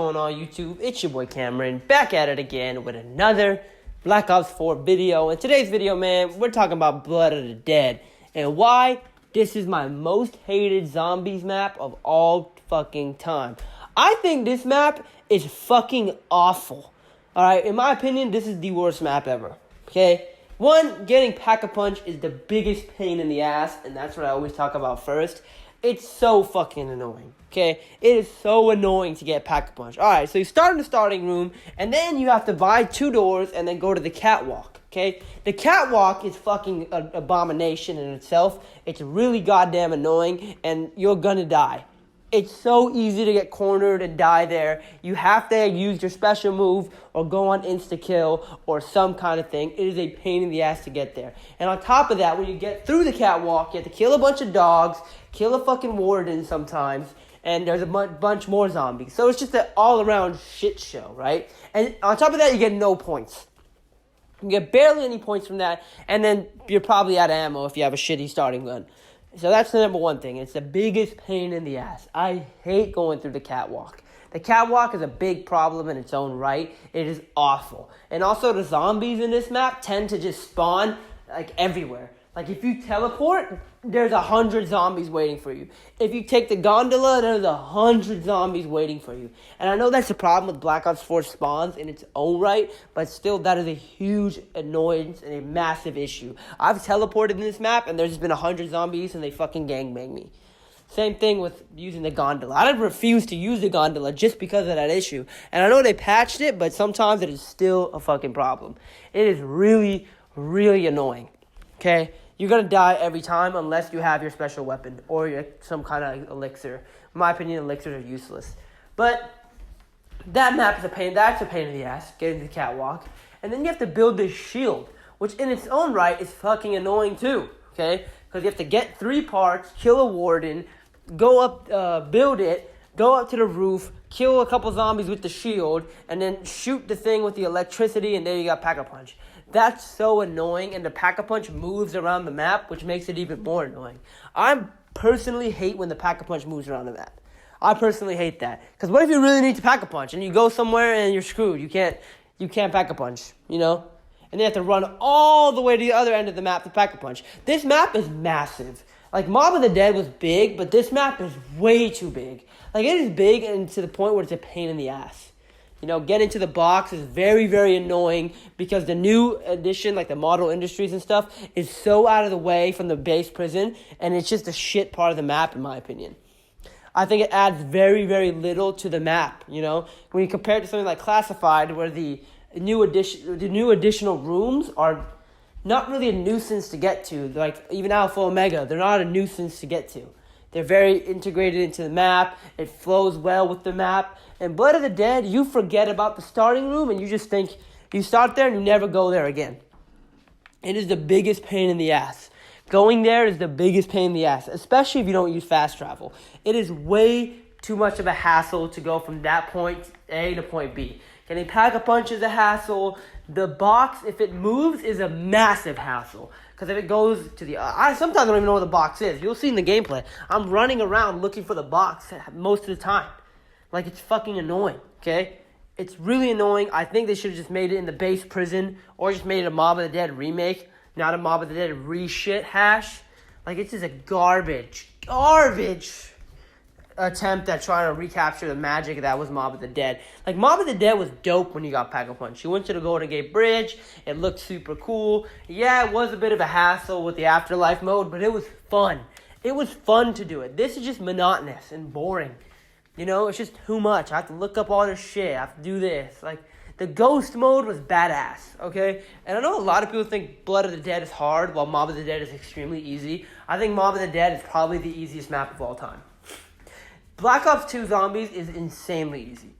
Going on YouTube? It's your boy Cameron, back at it again with another Black Ops 4 video. In today's video, man, we're talking about Blood of the Dead and why this is my most hated zombies map of all fucking time. I think this map is fucking awful. Alright, in my opinion, this is the worst map ever. Okay? One, getting Pack-a-Punch is the biggest pain in the ass, and that's what I always talk about first. It's so fucking annoying, okay? It is so annoying to get Pack-a-Punch. Alright, so you start in the starting room, and then you have to buy 2 doors, and then go to the catwalk, okay? The catwalk is fucking an abomination in itself. It's really goddamn annoying, and you're gonna die. It's so easy to get cornered and die there. You have to use your special move or go on insta-kill or some kind of thing. It is a pain in the ass to get there. And on top of that, when you get through the catwalk, you have to kill a bunch of dogs, kill a fucking warden sometimes, and there's a bunch more zombies. So it's just an all-around shit show, right? And on top of that, you get no points. You get barely any points from that, and then you're probably out of ammo if you have a shitty starting gun. So that's the number one thing. It's the biggest pain in the ass. I hate going through the catwalk. The catwalk is a big problem in its own right. It is awful. And also the zombies in this map tend to just spawn like everywhere. Like if you teleport, there's 100 zombies waiting for you. If you take the gondola, there's 100 zombies waiting for you. And I know that's a problem with Black Ops 4 spawns in its own right, but still that is a huge annoyance and a massive issue. I've teleported in this map and there's just been 100 zombies and they fucking gangbang me. Same thing with using the gondola. I refuse to use the gondola just because of that issue. And I know they patched it, but sometimes it is still a fucking problem. It is really, really annoying. Okay? You're going to die every time unless you have your special weapon or some kind of elixir. In my opinion, elixirs are useless. But that map is a pain. That's a pain in the ass, getting to the catwalk. And then you have to build this shield, which in its own right is fucking annoying too. Okay? Because you have to get 3 parts, kill a warden, go up, build it, go up to the roof, kill a couple zombies with the shield, and then shoot the thing with the electricity, and there you got Pack-a-Punch. That's so annoying, and the Pack-a-Punch moves around the map, which makes it even more annoying. I personally hate when the Pack-a-Punch moves around the map. I personally hate that. Because what if you really need to Pack-a-Punch, and you go somewhere and you're screwed? You can't Pack-a-Punch, you know? And you have to run all the way to the other end of the map to Pack-a-Punch. This map is massive. Like, Mob of the Dead was big, but this map is way too big. Like, it is big and to the point where it's a pain in the ass. You know, getting to the box is very, very annoying because the new edition, like the Model Industries and stuff, is so out of the way from the base prison, and it's just a shit part of the map, in my opinion. I think it adds very, very little to the map, you know? When you compare it to something like Classified, where the new additional rooms are not really a nuisance to get to. Like, even Alpha Omega, they're not a nuisance to get to. They're very integrated into the map. It flows well with the map. And Blood of the Dead, you forget about the starting room and you just think you start there and you never go there again. It is the biggest pain in the ass. Going there is the biggest pain in the ass, especially if you don't use fast travel. It is way too much of a hassle to go from that point A to point B. Getting Pack-a-Punch is a hassle. The box, if it moves, is a massive hassle. Because if it goes to the... I sometimes don't even know where the box is. You'll see in the gameplay. I'm running around looking for the box most of the time. Like, it's fucking annoying, okay? It's really annoying. I think they should have just made it in the base prison or just made it a Mob of the Dead remake, not a Mob of the Dead re-shit hash. Like, it's just a garbage attempt at trying to recapture the magic that was Mob of the Dead. Like, Mob of the Dead was dope when you got Pack-a-Punch. You went to the Golden Gate Bridge. It looked super cool. Yeah, it was a bit of a hassle with the Afterlife mode, but it was fun. It was fun to do it. This is just monotonous and boring. You know, it's just too much. I have to look up all this shit. I have to do this. Like, the Ghost mode was badass, okay? And I know a lot of people think Blood of the Dead is hard, while Mob of the Dead is extremely easy. I think Mob of the Dead is probably the easiest map of all time. Black Ops 2 zombies is insanely easy.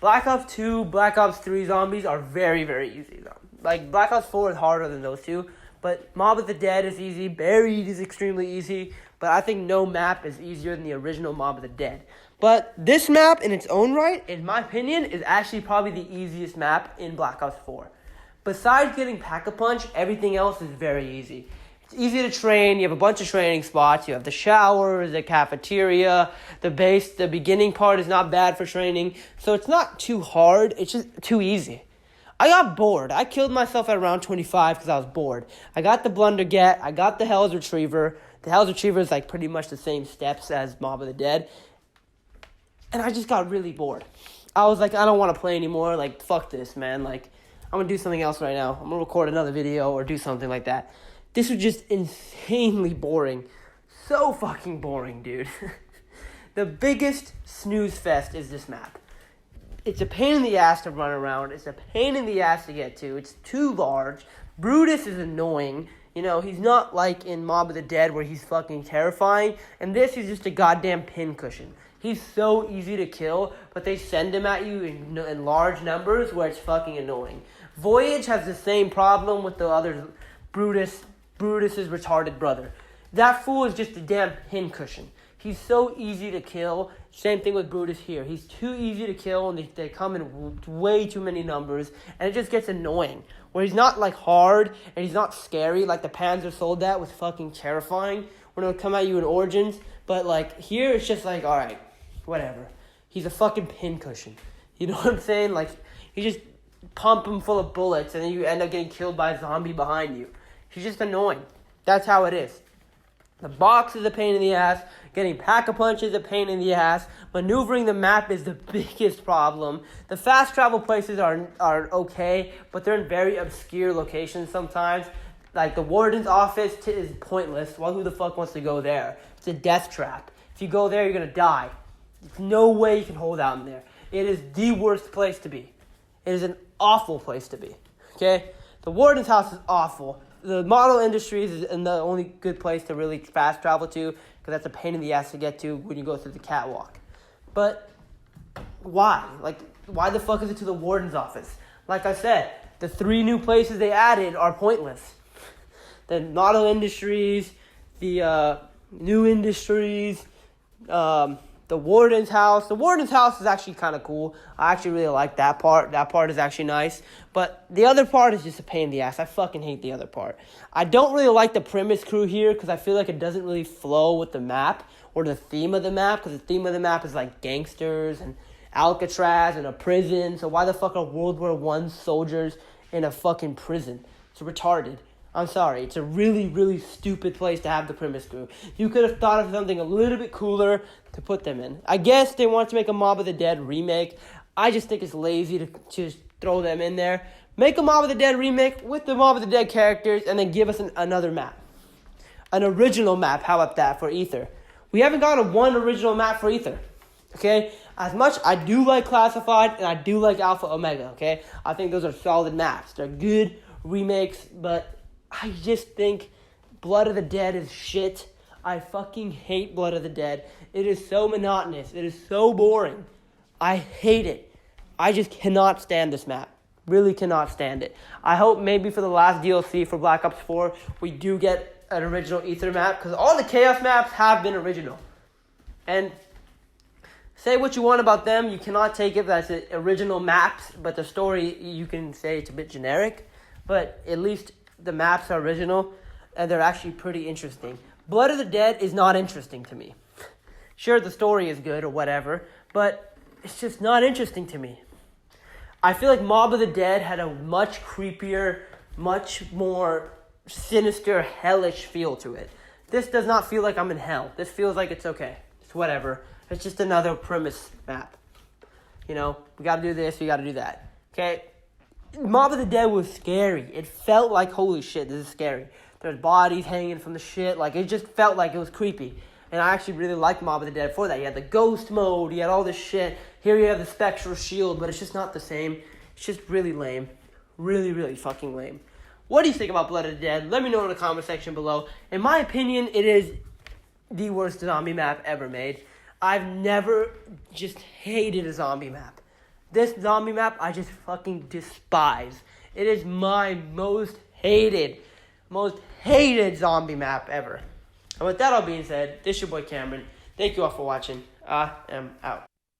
Black Ops 2, Black Ops 3 zombies are very, very easy. Like, Black Ops 4 is harder than those two, but Mob of the Dead is easy, Buried is extremely easy, but I think no map is easier than the original Mob of the Dead. But this map, in its own right, in my opinion, is actually probably the easiest map in Black Ops 4. Besides getting Pack-a-Punch, everything else is very easy. easy to train. You have a bunch of training spots. You have the shower, the cafeteria, the base. The beginning part is not bad for training. So it's not too hard. It's just too easy. I got bored. I killed myself at around 25 because I was bored. I got the Blundergat. I got the Hell's Retriever. The Hell's Retriever is like pretty much the same steps as Mob of the Dead. And I just got really bored. I was like, I don't want to play anymore. Like, fuck this, man. Like, I'm going to do something else right now. I'm going to record another video or do something like that. This was just insanely boring. So fucking boring, dude. The biggest snooze fest is this map. It's a pain in the ass to run around. It's a pain in the ass to get to. It's too large. Brutus is annoying. You know, he's not like in Mob of the Dead where he's fucking terrifying. And this is just a goddamn pincushion. He's so easy to kill, but they send him at you in large numbers where it's fucking annoying. Voyage has the same problem with the other Brutus's retarded brother. That fool is just a damn pincushion. He's so easy to kill. Same thing with Brutus here. He's too easy to kill, and they come in way too many numbers, and it just gets annoying. Where he's not, like, hard, and he's not scary, like the Panzer Soldat was fucking terrifying when it would come at you in Origins. But, like, here it's just like, alright, whatever. He's a fucking pincushion. You know what I'm saying? Like, you just pump him full of bullets, and then you end up getting killed by a zombie behind you. He's just annoying. That's how it is. The box is a pain in the ass. Getting Pack-a-Punch is a pain in the ass. Maneuvering the map is the biggest problem. The fast travel places are okay, but they're in very obscure locations sometimes. Like the warden's office is pointless. Well, who the fuck wants to go there? It's a death trap. If you go there, you're going to die. There's no way you can hold out in there. It is the worst place to be. It is an awful place to be. Okay? The warden's house is awful. The Model Industries is the only good place to really fast travel to, because that's a pain in the ass to get to when you go through the catwalk. But why? Like, why the fuck is it to the warden's office? Like I said, the 3 new places they added are pointless. The Model Industries, the New Industries, the warden's house. The warden's house is actually kind of cool. I actually really like that part. That part is actually nice. But the other part is just a pain in the ass. I fucking hate the other part. I don't really like the premise crew here because I feel like it doesn't really flow with the map or the theme of the map, because the theme of the map is like gangsters and Alcatraz and a prison. So why the fuck are World War I soldiers in a fucking prison? It's retarded. I'm sorry. It's a really, really stupid place to have the premise crew. You could have thought of something a little bit cooler to put them in. I guess they want to make a Mob of the Dead remake. I just think it's lazy to just throw them in there. Make a Mob of the Dead remake with the Mob of the Dead characters, and then give us another map. An original map. How about that for Ether? We haven't gotten one original map for Ether. Okay? As much I do like Classified and I do like Alpha Omega. Okay? I think those are solid maps. They're good remakes, but I just think Blood of the Dead is shit. I fucking hate Blood of the Dead. It is so monotonous. It is so boring. I hate it. I just cannot stand this map. Really cannot stand it. I hope maybe for the last DLC for Black Ops 4, we do get an original Ether map, because all the Chaos maps have been original. And say what you want about them, you cannot take it as original maps, but the story, you can say it's a bit generic. But at least the maps are original, and they're actually pretty interesting. Blood of the Dead is not interesting to me. Sure, the story is good or whatever, but it's just not interesting to me. I feel like Mob of the Dead had a much creepier, much more sinister, hellish feel to it. This does not feel like I'm in hell. This feels like it's okay. It's whatever. It's just another premise map. You know, we gotta do this, we gotta do that. Okay? Mob of the Dead was scary. It felt like, holy shit, this is scary. There's bodies hanging from the shit. Like, it just felt like it was creepy. And I actually really liked Mob of the Dead for that. You had the ghost mode. You had all this shit. Here you have the spectral shield, but it's just not the same. It's just really lame. Really, really fucking lame. What do you think about Blood of the Dead? Let me know in the comment section below. In my opinion, it is the worst zombie map ever made. I've never just hated a zombie map. This zombie map, I just fucking despise. It is my most hated zombie map ever. And with that all being said, this is your boy Cameron. Thank you all for watching. I am out.